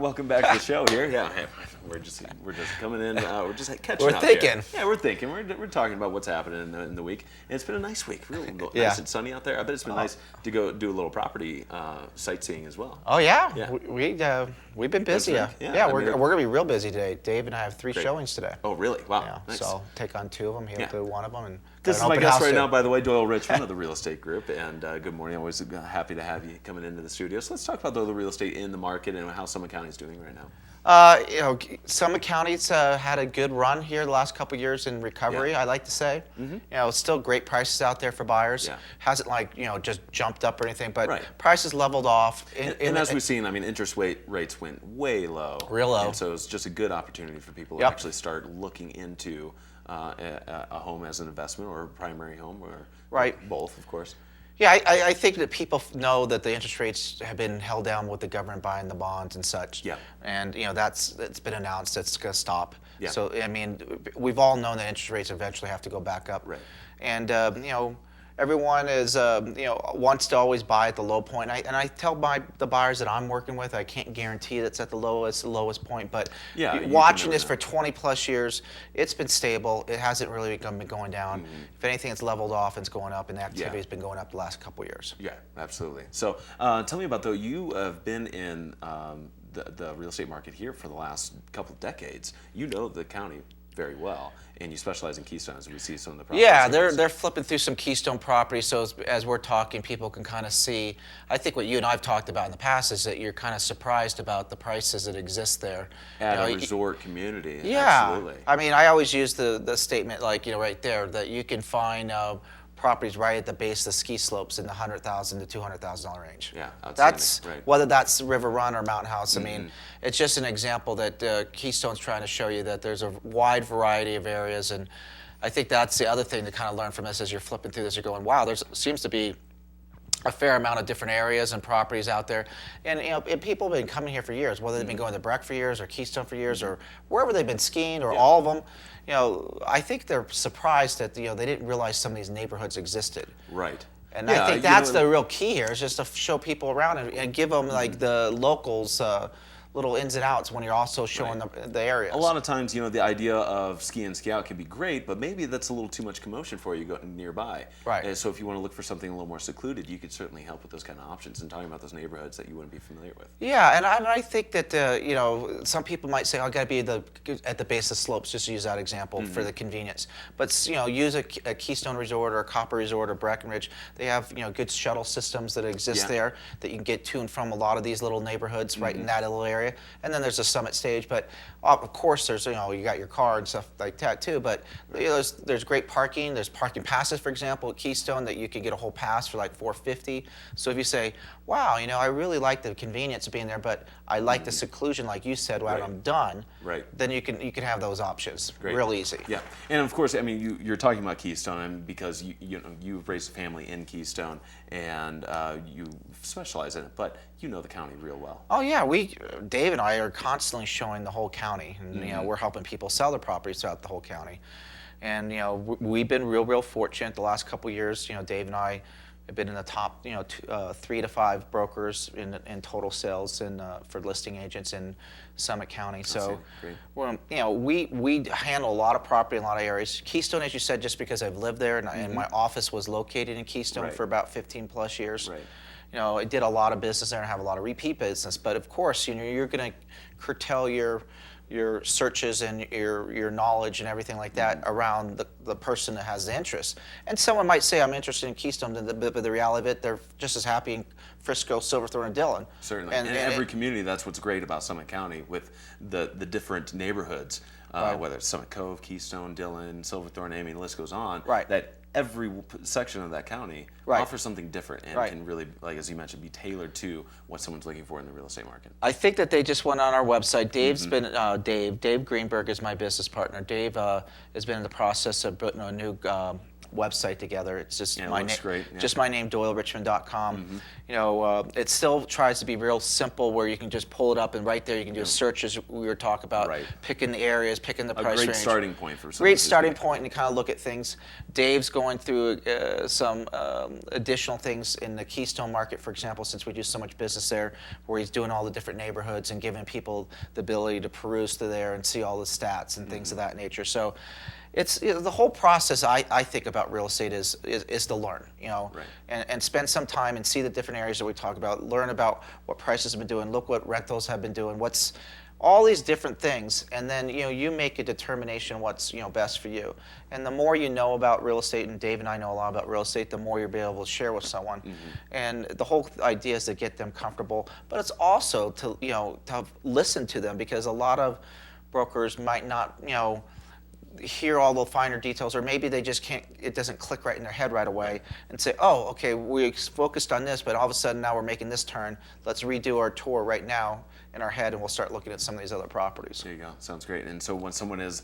welcome back to the show here. Yeah, we're just coming in. We're just catching We're up thinking. here. Yeah, we're thinking. We're talking about what's happening in the week. And it's been a nice week. Real Yeah. nice and sunny out there. I bet it's been nice to go do a little property sightseeing as well. Oh yeah, Yeah. we've been busy. That's right. Yeah, Yeah, I we're mean, gonna be real busy today. Dave and I have 3 Great. showings today. Oh, really? Wow. Yeah, Nice. so I'll take on 2 of them. He'll do one of them. And This is got an my open guest house right too. now, by the way, Doyle Richmond of the Real Estate Group, and good morning. Always happy to have you coming into the studio. So let's talk about the real estate in the market and how Summit County is doing right now. Summit County's had a good run here the last couple of years in recovery. Yeah. I like to say, still great prices out there for buyers. Yeah. Hasn't just jumped up or anything, but Right. prices leveled off. And as we've seen, I mean, interest rates went way low. Real low. And so it's just a good opportunity for people to Yep. actually start looking into a home as an investment or a primary home or Right. both, of course. Yeah, I think that people know that the interest rates have been held down with the government buying the bonds and such. Yeah. And it's been announced it's going to stop. Yeah. So I mean, we've all known that interest rates eventually have to go back up. Right. And everyone is wants to always buy at the low point. And I tell the buyers that I'm working with, I can't guarantee that's at the lowest point, but Yeah, you watching can this never for 20 plus years, it's been stable. It hasn't really been going down. If anything, it's leveled off and it's going up, and the activity has been going up the last couple of years. Yeah, absolutely. So tell me about, though, you have been in the real estate market here for the last couple of decades. You know the county very well, and you specialize in Keystones, and we see some of the properties. Yeah, they're flipping through some Keystone properties, so as we're talking, people can kind of see. I think what you and I have talked about in the past is that you're kind of surprised about the prices that exist there. At a resort community. Yeah, Absolutely. I mean, I always use the statement right there that you can find properties right at the base of the ski slopes in the $100,000 to $200,000 range. Yeah, outstanding. That's right. whether that's River Run or Mountain House. I mean, it's just an example that Keystone's trying to show you that there's a wide variety of areas, and I think that's the other thing to kind of learn from this as you're flipping through this. You're going, wow, there seems to be a fair amount of different areas and properties out there, and and people have been coming here for years, whether they've been going to Breck for years or Keystone for years or wherever they've been skiing or all of them. I think they're surprised that they didn't realize some of these neighborhoods existed. Right. And I think that's the real key here is just to show people around and give them like the locals little ins and outs when you're also showing the areas. A lot of times, the idea of ski in, ski out can be great, but maybe that's a little too much commotion for you going nearby. Right. And so if you want to look for something a little more secluded, you could certainly help with those kind of options and talking about those neighborhoods that you wouldn't be familiar with. Yeah, and I think that some people might say, "Oh, I got to be at the base of slopes," just to use that example for the convenience. But use a Keystone Resort or a Copper Resort or Breckenridge. They have good shuttle systems that exist there that you can get to and from a lot of these little neighborhoods right in that little area. And then there's a Summit stage, but of course there's you got your car and stuff like that too. But there's great parking. There's parking passes, for example, at Keystone that you can get a whole pass for like $450. So if you say, wow, I really like the convenience of being there, but I like the seclusion, like you said, when I'm done. Right. Then you can have those options. Great. Real easy. Yeah, and of course, I mean, you're talking about Keystone because you've raised a family in Keystone and you specialize in it, but you know the county real well. Oh yeah, Dave and I are constantly showing the whole county, and we're helping people sell their properties throughout the whole county. And we've been real fortunate the last couple of years. Dave and I have been in the top 3 to 5 brokers in total sales and for listing agents in Summit County. So we handle a lot of property in a lot of areas. Keystone, as you said, just because I've lived there and my office was located in Keystone for about 15 plus years. Right. I did a lot of business there and have a lot of repeat business. But of course, you're going to curtail your searches and your knowledge and everything like that around the person that has the interest. And someone might say, I'm interested in Keystone, but the reality of it, they're just as happy in Frisco, Silverthorne, and Dillon. Certainly. And every community, that's what's great about Summit County with the different neighborhoods, whether it's Summit Cove, Keystone, Dillon, Silverthorne, the list goes on. Right. That every section of that county offers something different and can really, like as you mentioned, be tailored to what someone's looking for in the real estate market. I think that they just went on our website. Dave's been Dave Greenberg is my business partner. Dave has been in the process of putting a new website together. It's just Yeah, it my looks name, great, yeah. just my name, DoyleRichmond.com. You know, it still tries to be real simple, where you can just pull it up and right there you can do a search, as we were talking about, Right. picking the areas, picking the price A great range. starting point for someone Great who's starting doing- point, and kind of look at things. Dave's going through some additional things in the Keystone market, for example, since we do so much business there, where he's doing all the different neighborhoods and giving people the ability to peruse through there and see all the stats and things of that nature. So it's, you know, the whole process I think about real estate is to learn, you know, Right. and spend some time and see the different areas that we talk about, learn about what prices have been doing, look what rentals have been doing, what's all these different things, and then, you know, you make a determination what's, you know, best for you. And the more you know about real estate, and Dave and I know a lot about real estate, the more you'll be able to share with someone. And the whole idea is to get them comfortable, but it's also to, you know, to listen to them, because a lot of brokers might not, you know, hear all the finer details, or maybe they just can't, it doesn't click right in their head right away, and say, oh, okay, we focused on this, but all of a sudden now we're making this turn. Let's redo our tour right now in our head, and we'll start looking at some of these other properties. There you go. Sounds great. And so when someone has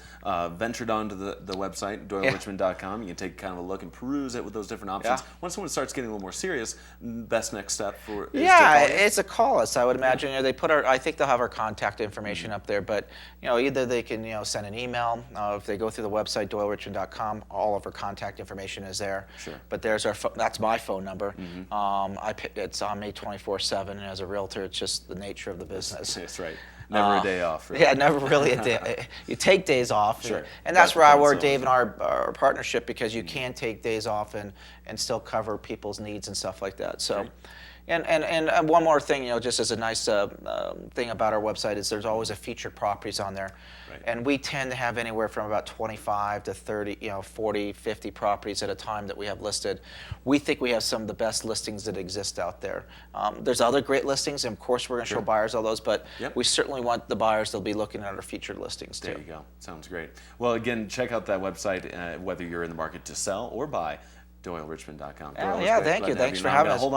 ventured onto the website, DoyleRichmond.com, you can take kind of a look and peruse it with those different options. Yeah. When someone starts getting a little more serious, best next step is to Yeah, call you? it's a call us. I would imagine, you know, they put our, I think they'll have our contact information up there, but, you know, either they can, you know, send an email. If they go through the website, DoyleRichmond.com, all of our contact information is there. Sure. But there's our, that's my phone number. It's on me 24/7, and as a realtor, it's just the nature of the business. That's right. Never a day off. Really. Yeah, never really a day. You take days off, Sure. and that's where I work, So- Dave, in our partnership, because you can take days off and still cover people's needs and stuff like that. So, Right. and one more thing, you know, just as a nice thing about our website, is there's always a featured properties on there. Right. And we tend to have anywhere from about 25 to 30, you know, 40, 50 properties at a time that we have listed. We think we have some of the best listings that exist out there. There's other great listings, and of course we're going to show buyers all those, but Yep. we certainly want the buyers that'll be looking at our featured listings too. There you go. Sounds great. Well, again, check out that website, whether you're in the market to sell or buy, DoyleRichmond.com. Yeah, thank you. Thanks for having us. Hold on.